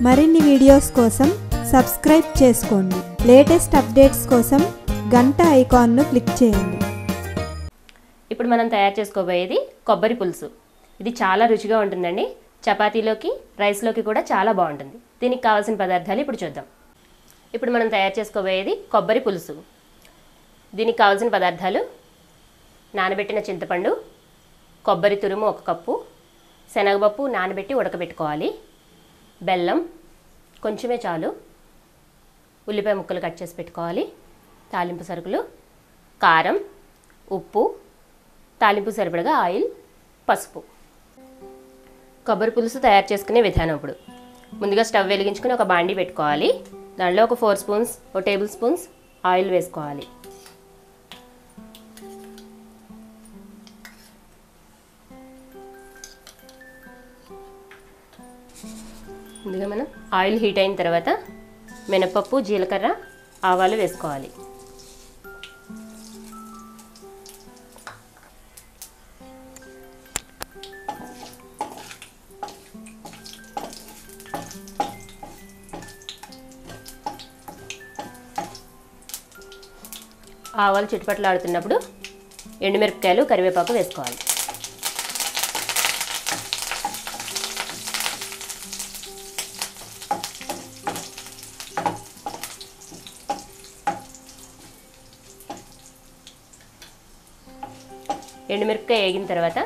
మరిన్ని వీడియోస్ కోసం సబ్స్క్రైబ్ చేసుకోండి. లేటెస్ట్ అప్డేట్స్ కోసం గంట ఐకాన్ను క్లిక్ చేయండి. ఇప్పుడు మనం తయారు చేసుకోబోయేది కొబ్బరి పులుసు. ఇది చాలా రుచిగా ఉంటుందండి. చపాతీలోకి, రైస్లోకి కూడా చాలా బాగుంటుంది. దీనికి కావాల్సిన పదార్థాలు ఇప్పుడు చూద్దాం. ఇప్పుడు మనం తయారు చేసుకోబోయేది కొబ్బరి పులుసు. దీనికి కావాల్సిన పదార్థాలు: నానబెట్టిన చింతపండు, కొబ్బరి తురుము 1 కప్పు, శనగపప్పు నానబెట్టి ఉడకబెట్టుకోవాలి, బెల్లం కొంచెమే చాలు, ఉల్లిపాయ ముక్కలు కట్ చేసి పెట్టుకోవాలి, తాలింపు సరుకులు, కారం, ఉప్పు, తాలింపు సరిపడగా ఆయిల్, పసుపు. కొబ్బరి పులుసు తయారు చేసుకునే విధానం. ఇప్పుడు ముందుగా స్టవ్ వెలిగించుకుని ఒక బాండీ పెట్టుకోవాలి. దానిలో ఒక 4 స్పూన్స్, 1 టేబుల్ స్పూన్స్ ఆయిల్ వేసుకోవాలి. ముందుగా మనం ఆయిల్ హీట్ అయిన తర్వాత మినపప్పు, జీలకర్ర, ఆవాలు వేసుకోవాలి. ఆవాలు చిటపటలాడుతున్నప్పుడు ఎండుమిరపకాయలు, కరివేపాకు వేసుకోవాలి. ఎండుమిరపకాయ వేగిన తర్వాత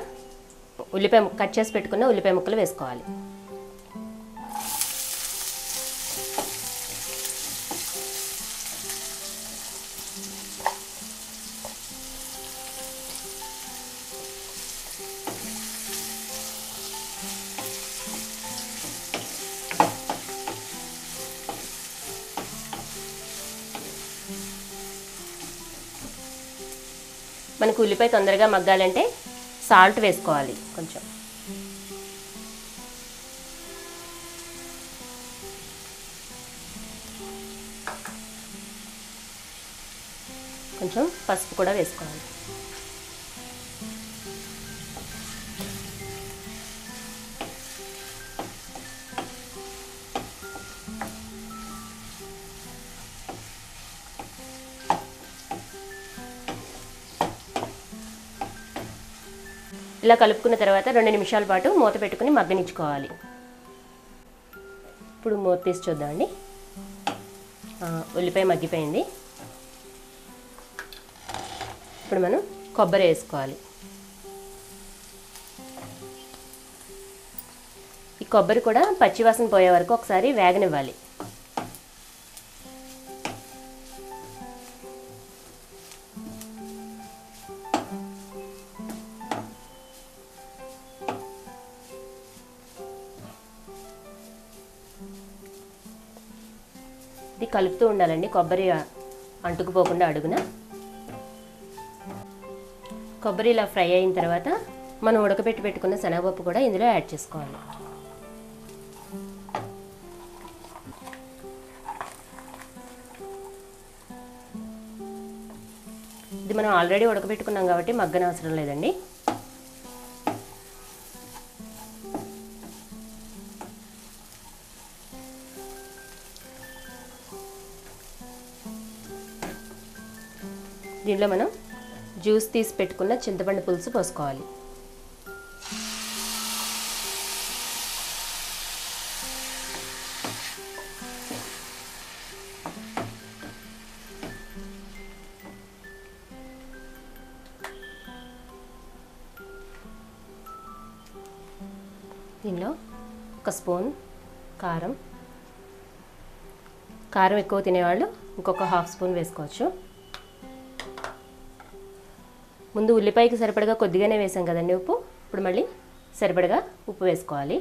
ఉల్లిపాయ కట్ చేసి పెట్టుకున్న ఉల్లిపాయ ముక్కలు వేసుకోవాలి. మనకు ఉల్లిపాయ తొందరగా మగ్గాలంటే సాల్ట్ వేసుకోవాలి. కొంచెం పసుపు కూడా వేసుకోవాలి. ఇలా కలుపుకున్న తర్వాత 2 నిమిషాల పాటు మూత పెట్టుకుని మగ్గనిచ్చుకోవాలి. ఇప్పుడు మూత తీసి చూద్దామండి. ఉల్లిపాయ మగ్గిపోయింది. ఇప్పుడు మనం కొబ్బరి వేసుకోవాలి. ఈ కొబ్బరి కూడా పచ్చివాసన పోయే వరకు ఒకసారి వేగనివ్వాలి. ఇది కలుపుతూ ఉండాలండి, కొబ్బరి అంటుకుపోకుండా అడుగున. కొబ్బరి ఇలా ఫ్రై అయిన తర్వాత మనం ఉడకబెట్టి పెట్టుకున్న శనగపప్పు కూడా ఇందులో యాడ్ చేసుకోవాలి. ఇది మనం ఆల్రెడీ ఉడకబెట్టుకున్నాం కాబట్టి మగ్గనవసరం లేదండి. దీనిలో మనం జ్యూస్ తీసి పెట్టుకున్న చింతపండు పులుసు పోసుకోవాలి. దీనిలో 1 స్పూన్ కారం ఎక్కువ తినేవాళ్ళు ఇంకొక 1/2 స్పూన్ వేసుకోవచ్చు. ముందు ఉల్లిపాయకి సరిపడగా కొద్దిగానే వేసాం కదండి ఉప్పు. ఇప్పుడు మళ్ళీ సరిపడగా ఉప్పు వేసుకోవాలి.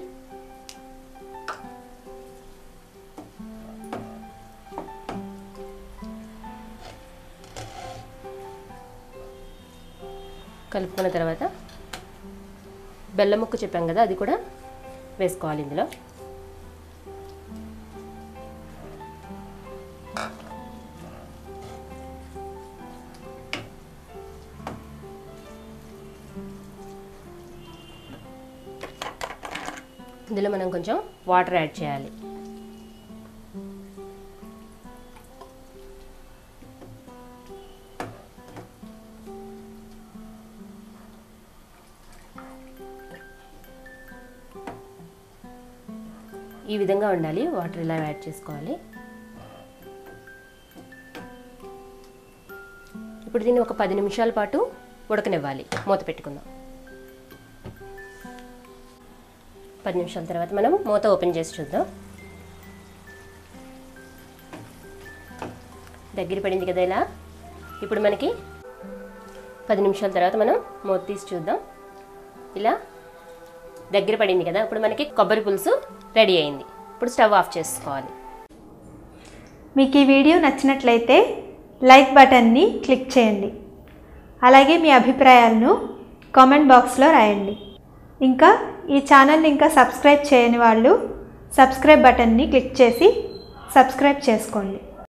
కలుపుకున్న తర్వాత బెల్లం ముక్క చెప్పాం కదా, అది కూడా వేసుకోవాలి ఇందులో. ఇందులో మనం కొంచెం వాటర్ యాడ్ చేయాలి. ఈ విధంగా ఉండాలి. వాటర్ ఇలా యాడ్ చేసుకోవాలి. ఇప్పుడు దీన్ని ఒక 10 నిమిషాల పాటు ఉడకనివ్వాలి. మూత పెట్టుకుందాం. 10 నిమిషాల తర్వాత మనం మూత ఓపెన్ చేసి చూద్దాం. దగ్గర పడింది కదా ఇలా. ఇప్పుడు మనకి 10 నిమిషాల తర్వాత మనం మూత తీసి చూద్దాం. ఇలా దగ్గర పడింది కదా. ఇప్పుడు మనకి కొబ్బరి పులుసు రెడీ అయింది. ఇప్పుడు స్టవ్ ఆఫ్ చేసుకోవాలి. మీకు ఈ వీడియో నచ్చినట్లయితే లైక్ బటన్ని క్లిక్ చేయండి. అలాగే మీ అభిప్రాయాలను కామెంట్ బాక్స్లో రాయండి. ఇంకా ఈ ఛానల్ని ఇంకా సబ్స్క్రైబ్ చేయని వాళ్ళు సబ్స్క్రైబ్ బటన్ని క్లిక్ చేసి సబ్స్క్రైబ్ చేసుకోండి.